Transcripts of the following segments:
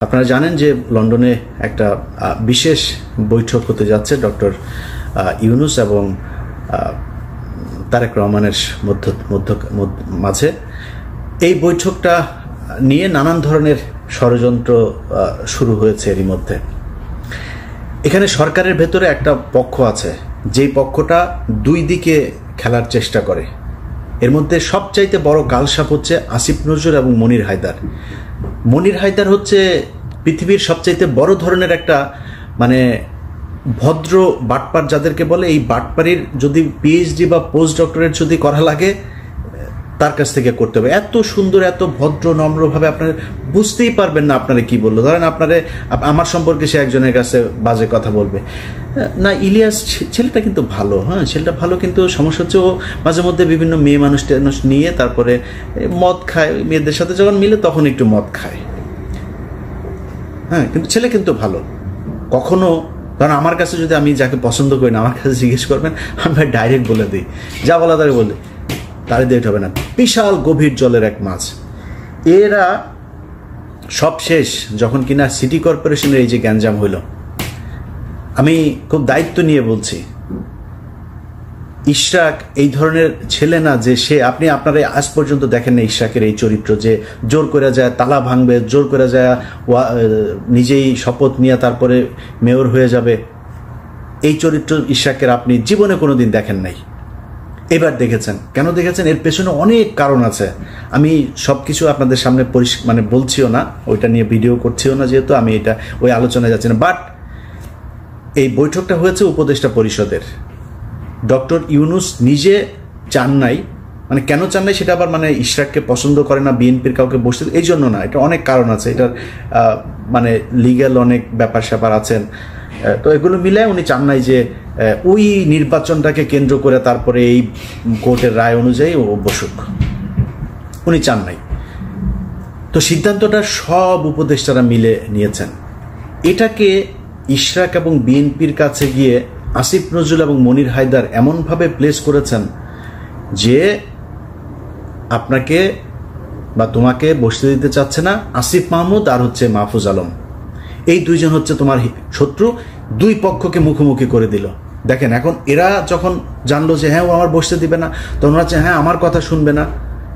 আপনারা জানেন যে লন্ডনে একটা বিশেষ বৈঠক হতে যাচ্ছে ডক্টর ইউনূস এবং তারেক রহমানের মাঝে। এই বৈঠকটা নিয়ে নানান ধরনের ষড়যন্ত্র শুরু হয়েছে এরই মধ্যে। এখানে সরকারের ভেতরে একটা পক্ষ আছে, যেই পক্ষটা দুই দিকে খেলার চেষ্টা করে। এর মধ্যে সবচাইতে বড় গালসাপ হচ্ছে আসিফ নজরুল এবং মনির হায়দার। মনির হায়দার হচ্ছে পৃথিবীর সবচাইতে বড় ধরনের একটা ভদ্র বাটপার যাদেরকে বলে। এই বাটপারির যদি পিএইচডি বা পোস্ট ডক্টরেট যদি করা লাগে তার কাছ থেকে করতে হবে। এত সুন্দর, এত ভদ্র নম্রভাবে আপনারা বুঝতেই পারবেন না আপনারা কি বললো। ধরেন আমার সম্পর্কে সে একজনের কাছে বাজে কথা বলবে না, ইলিয়াস ছেলেটা কিন্তু ভালো, ছেলেটা ভালো, কিন্তু সমস্যা হচ্ছে ও মাঝে মধ্যে বিভিন্ন মেয়ে মানুষ নিয়ে তারপরে মদ খায়, মেয়েদের সাথে যখন মিলে তখন একটু মদ খায়, কিন্তু ছেলে কিন্তু ভালো। কখনো কারণ আমার কাছে যদি আমি যাকে পছন্দ করি না আমার কাছে জিজ্ঞেস করবেন, আমি ডাইরেক্ট বলে দিই, যা বলা তাকে বলে তারে দিয়ে হবে না। বিশাল গভীর জলের এক মাছ। এরা সব শেষ যখন কিনা সিটি কর্পোরেশনের এই যে গ্যাঞ্জাম হইল। আমি খুব দায়িত্ব নিয়ে বলছি, ইশরাক এই ধরনের ছেলে না যে আপনারা আজ পর্যন্ত দেখেন না ইশরাকের এই চরিত্র, যে জোর করে যায় তালা ভাঙবে, জোর করে যায় নিজেই শপথ নিয়ে তারপরে মেয়র হয়ে যাবে। এই চরিত্র ইশরাকের আপনি জীবনে কোনোদিন দেখেন নাই, এবার দেখেছেন। কেন দেখেছেন? এর পেছনে অনেক কারণ আছে। আমি সবকিছু আপনাদের সামনে বলছিও না, ওইটা নিয়ে ভিডিও করছিও না, যেহেতু আমি এটা ওই আলোচনায় যাচ্ছি না। বাট এই বৈঠকটা হয়েছে উপদেষ্টা পরিষদের। ডক্টর ইউনূস নিজে চান নাই, কেন চান নাই সেটা আবার ইশরাককে পছন্দ করে না, বিএনপির কাউকে বসতে, এই জন্য না। এটা অনেক কারণ আছে, এটার লিগ্যাল অনেক ব্যাপার স্যাপার আছেন। তো এগুলো মিলে উনি চান নাই যে ওই নির্বাচনটাকে কেন্দ্র করে তারপরে এই কোর্টের রায় অনুযায়ী ও বসুক, উনি চান নাই। তো সিদ্ধান্তটা সব উপদেষ্টারা মিলে নিয়েছেন। এটাকে ইশরাক এবং বিএনপির কাছে গিয়ে আসিফ নজরুল এবং মনির হায়দার এমনভাবে প্লেস করেছেন যে আপনাকে বা তোমাকে বসতে দিতে চাচ্ছে না আসিফ মাহমুদ আর হচ্ছে মাহফুজ আলম। এই দুইজন হচ্ছে তোমার শত্রু, দুই পক্ষকে মুখোমুখি করে দিল। দেখেন এখন এরা যখন জানলো যে হ্যাঁ ও আমার বসতে দিবে না, তখন হচ্ছে হ্যাঁ আমার কথা শুনবে না।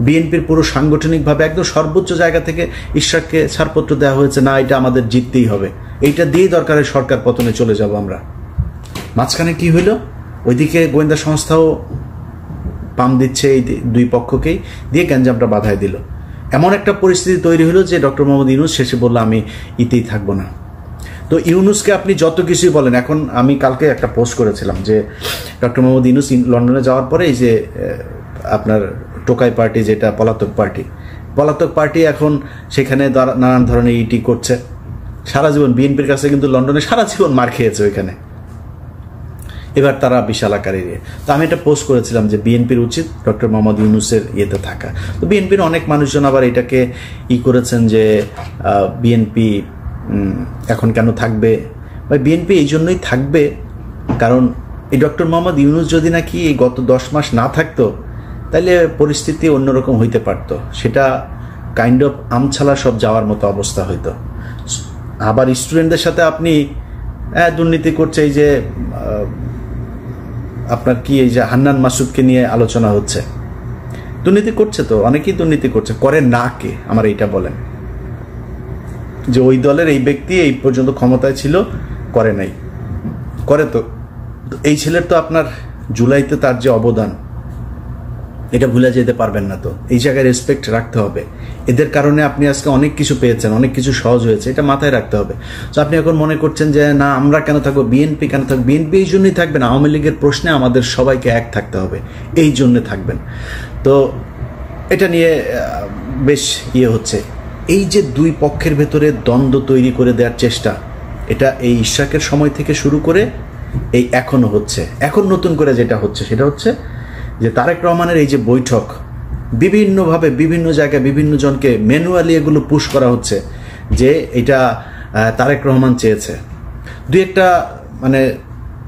বিএনপির পুরো সাংগঠনিকভাবে একদম সর্বোচ্চ জায়গা থেকে ইশরাককে ছাড়পত্র দেওয়া হয়েছে, না এটা আমাদের জিততেই হবে, এইটা দিয়েই দরকারের সরকার পতনে চলে যাব আমরা। মাঝখানে কি হইল? ওইদিকে গোয়েন্দা সংস্থাও পাম দিচ্ছে এই দুই পক্ষকেই, দিয়ে গ্যাঞ্জামটা বাধায় দিল। এমন একটা পরিস্থিতি তৈরি হলো যে ডক্টর মোহাম্মদ ইউনূস শেষে বলল আমি ইতেই থাকবো না। তো ইউনূসকে আপনি যত কিছুই বলেন, এখন আমি কালকে একটা পোস্ট করেছিলাম যে ডক্টর মোহাম্মদ ইউনূস লন্ডনে যাওয়ার পরে এই যে আপনার টোকাই পার্টি, যেটা পলাতক পার্টি এখন সেখানে নানান ধরনের ইটি করছে। সারা জীবন বিএনপির কাছে কিন্তু লন্ডনে সারা জীবন মার খেয়েছে ওইখানে, এবার তারা বিশাল আকারে। তো আমি এটা পোস্ট করেছিলাম যে বিএনপির উচিত ডক্টর মোহাম্মদ ইউনূসের ইয়েতে থাকা। তো বিএনপির অনেক মানুষজন আবার এটাকে করেছেন যে বিএনপি এখন কেন থাকবে, বা বিএনপি এই জন্যই থাকবে কারণ এই ডক্টর মোহাম্মদ ইউনূস যদি নাকি এই গত 10 মাস না থাকতো তাহলে পরিস্থিতি অন্যরকম হইতে পারতো। সেটা কাইন্ড অফ আমছালা সব যাওয়ার মতো অবস্থা হইতো। আবার স্টুডেন্টদের সাথে আপনি দুর্নীতি করছে, এই যে আপনার কি এই যে হান্নান মাসুদকে নিয়ে আলোচনা হচ্ছে, দুর্নীতি করছে তো অনেকেই দুর্নীতি করছে, করে না কে? আমার এইটা বলেন যে ওই দলের এই ব্যক্তি এই পর্যন্ত ক্ষমতায় ছিল, করে নাই, করে তো। এই ছেলের তো আপনার জুলাইতে তার যে অবদান, এটা ভুলে যেতে পারবেন না। তো এই জায়গায় রেসপেক্ট রাখতে হবে। এদের কারণে আপনি আজকে অনেক কিছু পেয়েছেন, অনেক কিছু সহজ হয়েছে, এটা মাথায় রাখতে হবে। তো আপনি এখন মনে করছেন যে না আমরা কেন থাকবো, বিএনপি কেন থাকবে? বিএনপি এই জন্যই থাকবেন, আওয়ামী লীগের প্রশ্নে আমাদের সবাইকে এক থাকতে হবে, এই জন্য থাকবেন। তো এটা নিয়ে বেশ হচ্ছে। এই যে দুই পক্ষের ভেতরে দ্বন্দ্ব তৈরি করে দেওয়ার চেষ্টা, এটা এই ইশরাকের সময় থেকে শুরু করে এই এখনো হচ্ছে। এখন নতুন করে যেটা হচ্ছে সেটা হচ্ছে যে তারেক রহমানের এই যে বৈঠক, বিভিন্নভাবে বিভিন্ন জায়গায় বিভিন্ন জনকে ম্যানুয়ালি এগুলো পুশ করা হচ্ছে যে এটা তারেক রহমান চেয়েছে। দুই একটা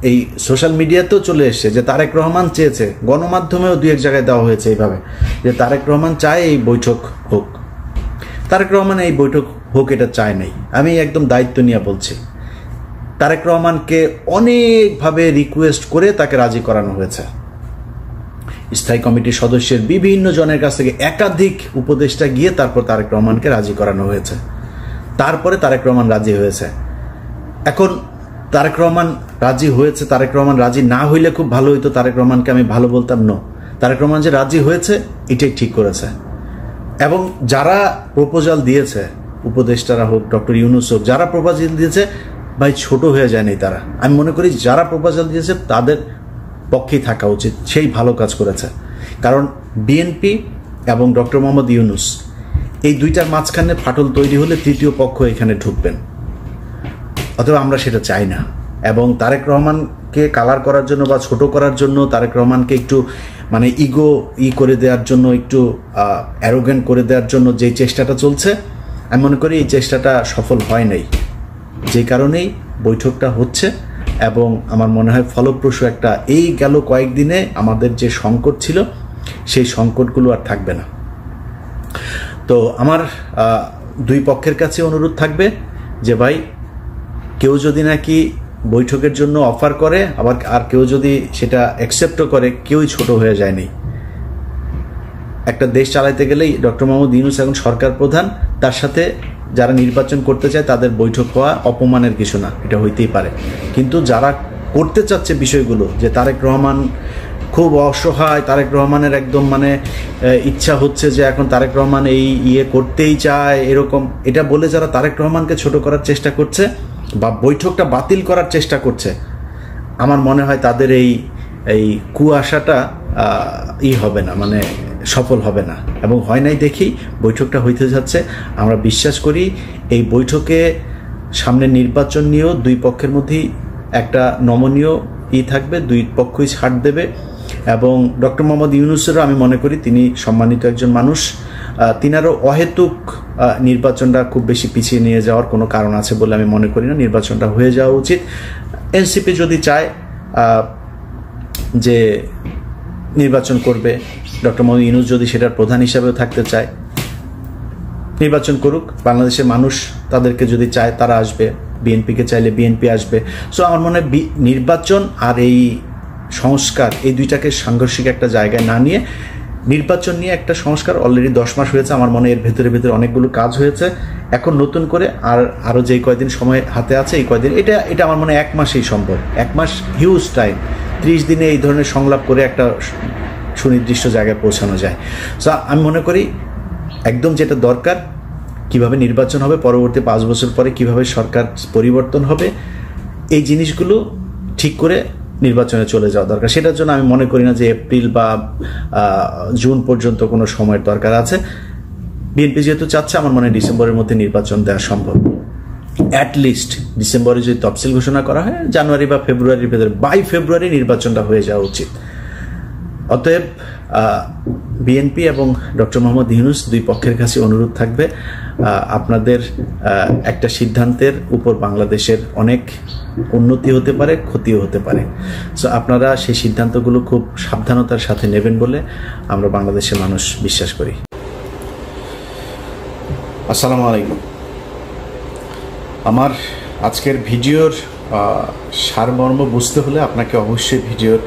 এই সোশ্যাল মিডিয়াতেও চলে এসছে যে তারেক রহমান চেয়েছে, গণমাধ্যমেও দুই এক জায়গায় দেওয়া হয়েছে এইভাবে যে তারেক রহমান চায় এই বৈঠক হোক। তারেক রহমান এই বৈঠক হোক এটা চায় নাই। আমি একদম দায়িত্ব নিয়ে বলছি, তারেক রহমানকে অনেকভাবে রিকোয়েস্ট করে তাকে রাজি করানো হয়েছে। স্থায়ী কমিটির সদস্যের বিভিন্ন জনের কাছ থেকে একাধিক উপদেষ্টা গিয়ে তারপর তারেক রহমানকে রাজি করানো হয়েছে, তারপরে তারেক রহমান রাজি হয়েছে। এখন তারেক রহমান রাজি হয়েছে, তারেক রহমান রাজি না হইলে খুব ভালো হইতো, তারেক রহমানকে আমি ভালো বলতাম। নো, তারেক রহমান যে রাজি হয়েছে এটাই ঠিক করেছে। এবং যারা প্রপোজাল দিয়েছে, উপদেষ্টারা হোক, ডক্টর ইউনূস হোক, যারা প্রপোজাল দিয়েছে ভাই ছোট হয়ে যায়নি তারা। আমি মনে করি যারা প্রপোজাল দিয়েছে তাদের পক্ষেই থাকা উচিত, সেই ভালো কাজ করেছে। কারণ বিএনপি এবং ডক্টর মোহাম্মদ ইউনূস এই দুইটার মাঝখানে ফাটল তৈরি হলে তৃতীয় পক্ষ এখানে ঢুকবেন, অথবা আমরা সেটা চাই না। এবং তারেক রহমানকে কালার করার জন্য বা ছোট করার জন্য, তারেক রহমানকে একটু মানে ইগো করে দেওয়ার জন্য, একটু অ্যারোগেন্ট করে দেওয়ার জন্য যে চেষ্টাটা চলছে, আমি মনে করি এই চেষ্টাটা সফল হয় নাই। যে কারণেই বৈঠকটা হচ্ছে এবং আমার মনে হয় ফলপ্রসূ একটা, এই গেল কয়েকদিনে আমাদের যে সংকট ছিল সেই সংকটগুলো আর থাকবে না। তো আমার দুই পক্ষের কাছে অনুরোধ থাকবে যে ভাই, কেউ যদি নাকি বৈঠকের জন্য অফার করে, আবার আর কেউ যদি সেটা অ্যাকসেপ্টও করে, কেউই ছোট হয়ে যায়নি। একটা দেশ চালাইতে গেলেই ডক্টর মোহাম্মদ ইউনূস এখন সরকার প্রধান, তার সাথে যারা নির্বাচন করতে চায় তাদের বৈঠক হওয়া অপমানের কিছু না, এটা হইতেই পারে। কিন্তু যারা করতে চাচ্ছে বিষয়গুলো, যে তারেক রহমান খুব অসহায়, তারেক রহমানের একদম মানে ইচ্ছা হচ্ছে যে এখন তারেক রহমান এই করতেই চায়, এরকম এটা বলে যারা তারেক রহমানকে ছোট করার চেষ্টা করছে বা বৈঠকটা বাতিল করার চেষ্টা করছে, আমার মনে হয় তাদের এই কুয়াশাটা হবে না, মানে সফল হবে না। এবং হয় নাই দেখেই বৈঠকটা হইতে যাচ্ছে। আমরা বিশ্বাস করি এই বৈঠকে সামনে নির্বাচন নিয়েও দুই পক্ষের মধ্যেই একটা নমনীয় থাকবে, দুই পক্ষই ছাড় দেবে। এবং ডক্টর মোহাম্মদ ইউনূসেরও আমি মনে করি তিনি সম্মানিত একজন মানুষ, তিনারও অহেতুক নির্বাচনটা খুব বেশি পিছিয়ে নিয়ে যাওয়ার কোনো কারণ আছে বলে আমি মনে করি না। নির্বাচনটা হয়ে যাওয়া উচিত। এনসিপি যদি চায় যে নির্বাচন করবে, ডক্টর মোহাম্মদ ইউনূস যদি সেটার প্রধান হিসাবেও থাকতে চায়, নির্বাচন করুক। বাংলাদেশের মানুষ তাদেরকে যদি চায় তারা আসবে, বিএনপিকে চাইলে বিএনপি আসবে। সো আমার মনে হয় নির্বাচন আর এই সংস্কার, এই দুইটাকে সাংঘর্ষিক একটা জায়গায় না নিয়ে নির্বাচন নিয়ে একটা সংস্কার অলরেডি 10 মাস হয়েছে। আমার মনে এর ভেতরে অনেকগুলো কাজ হয়েছে। এখন নতুন করে আরও যে কয়দিন সময় হাতে আছে, এই কয়দিন এটা আমার মনে হয় 1 মাসেই সম্ভব। 1 মাস হিউজ টাইম। 30 দিনে এই ধরনের সংলাপ করে একটা সুনির্দিষ্ট জায়গায় পৌঁছানো যায়। সো আমি মনে করি একদম যেটা দরকার, কিভাবে নির্বাচন হবে, পরবর্তী 5 বছর পরে কিভাবে সরকার পরিবর্তন হবে, এই জিনিসগুলো ঠিক করে নির্বাচনে চলে যাওয়া দরকার। সেটার জন্য আমি মনে করি না যে এপ্রিল বা জুন পর্যন্ত কোনো সময়ের দরকার আছে। বিএনপি যেহেতু চাচ্ছে, আমার মনে হয় ডিসেম্বরের মধ্যে নির্বাচন দেওয়া সম্ভব। অ্যাটলিস্ট ডিসেম্বরে যদি তফসিল ঘোষণা করা হয়, জানুয়ারি বা ফেব্রুয়ারির ভেতরে, বাই ফেব্রুয়ারি নির্বাচনটা হয়ে যাওয়া উচিত। অতএব বিএনপি এবং ডক্টর মোহাম্মদ ইউনূস দুই পক্ষের কাছে অনুরোধ থাকবে, আপনাদের একটা সিদ্ধান্তের উপর বাংলাদেশের অনেক উন্নতি হতে পারে, ক্ষতিও হতে পারে। সো আপনারা সেই সিদ্ধান্তগুলো খুব সাবধানতার সাথে নেবেন বলে আমরা বাংলাদেশের মানুষ বিশ্বাস করি। আসসালামু আলাইকুম। আমার আজকের ভিডিওর সারমর্ম বুঝতে হলে আপনাকে অবশ্যই ভিডিওর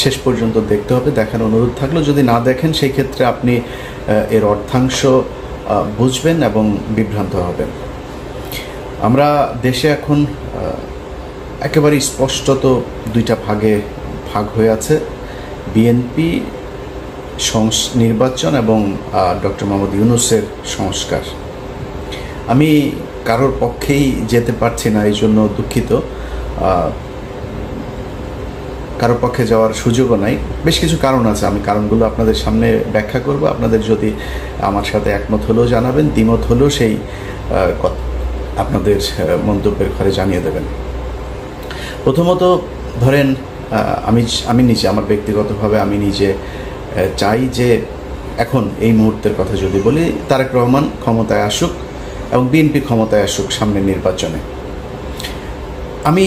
শেষ পর্যন্ত দেখতে হবে। দেখার অনুরোধ থাকলো, যদি না দেখেন সেই ক্ষেত্রে আপনি এর অর্থাংশ বুঝবেন এবং বিভ্রান্ত হবেন। আমরা দেশে এখন একেবারে স্পষ্টত দুইটা ভাগ হয়ে আছে, বিএনপি নির্বাচন এবং ডক্টর মোহাম্মদ ইউনূসের সংস্কার। আমি কারোর পক্ষেই যেতে পারছি না, এই জন্য দুঃখিত। কারোর পক্ষে যাওয়ার সুযোগও নাই। বেশ কিছু কারণ আছে, আমি কারণগুলো আপনাদের সামনে ব্যাখ্যা করব। আপনাদের যদি আমার সাথে একমত হলেও জানাবেন, দ্বিমত হলেও সেই আপনাদের মন্তব্যের ঘরে জানিয়ে দেবেন। প্রথমত ধরেন, আমি নিজে, আমার ব্যক্তিগতভাবে আমি নিজে চাই যে এখন এই মুহূর্তের কথা যদি বলি, তারেক রহমান ক্ষমতায় আসুক এবং বিএনপি ক্ষমতায় আসুক সামনের নির্বাচনে। আমি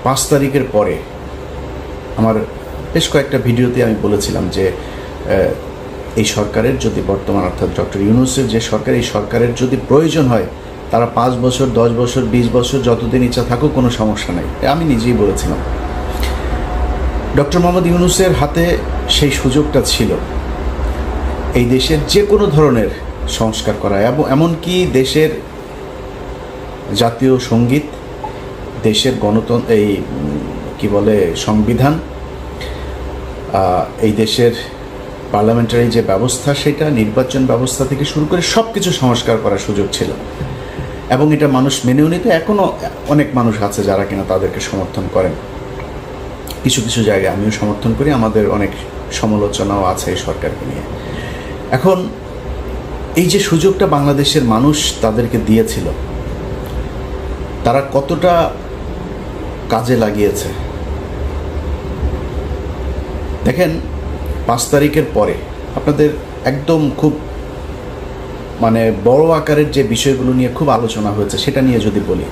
5 তারিখের পরে আমার বেশ কয়েকটা ভিডিওতে আমি বলেছিলাম যে এই সরকারের যদি বর্তমান অর্থাৎ ডক্টর ইউনূসের যে সরকার, এই সরকারের যদি প্রয়োজন হয় তারা 5 বছর 10 বছর 20 বছর যতদিন ইচ্ছা থাকুক, কোনো সমস্যা নেই। আমি নিজেই বলেছিলাম ডক্টর মোহাম্মদ ইউনূসের হাতে সেই সুযোগটা ছিল এই দেশের যে কোনো ধরনের সংস্কার করা, এবং এমনকি দেশের জাতীয় সঙ্গীত, দেশের গণতন্ত্র, এই কি বলে সংবিধান, এই দেশের পার্লামেন্টারি যে ব্যবস্থা, সেটা নির্বাচন ব্যবস্থা থেকে শুরু করে সব কিছু সংস্কার করার সুযোগ ছিল, এবং এটা মানুষ মেনেও নিতে। এখনও অনেক মানুষ আছে যারা কিনা তাদেরকে সমর্থন করেন। কিছু কিছু জায়গায় আমিও সমর্থন করি, আমাদের অনেক সমালোচনাও আছে এই সরকারকে নিয়ে। এখন এই যে সুযোগটা বাংলাদেশের মানুষ তাদেরকে দিয়েছিল, তারা কতটা কাজে লাগিয়েছে দেখেন। 5 তারিখের পরে আপনাদের একদম খুব বড় আকারের যে বিষয়গুলো নিয়ে খুব আলোচনা হয়েছে সেটা নিয়ে যদি বলি,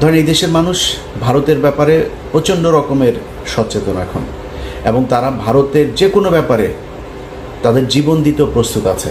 ধরেন এই দেশের মানুষ ভারতের ব্যাপারে প্রচণ্ড রকমের সচেতন এখন, এবং তারা ভারতের যে কোনো ব্যাপারে তাদের জীবন দিতেও প্রস্তুত আছে।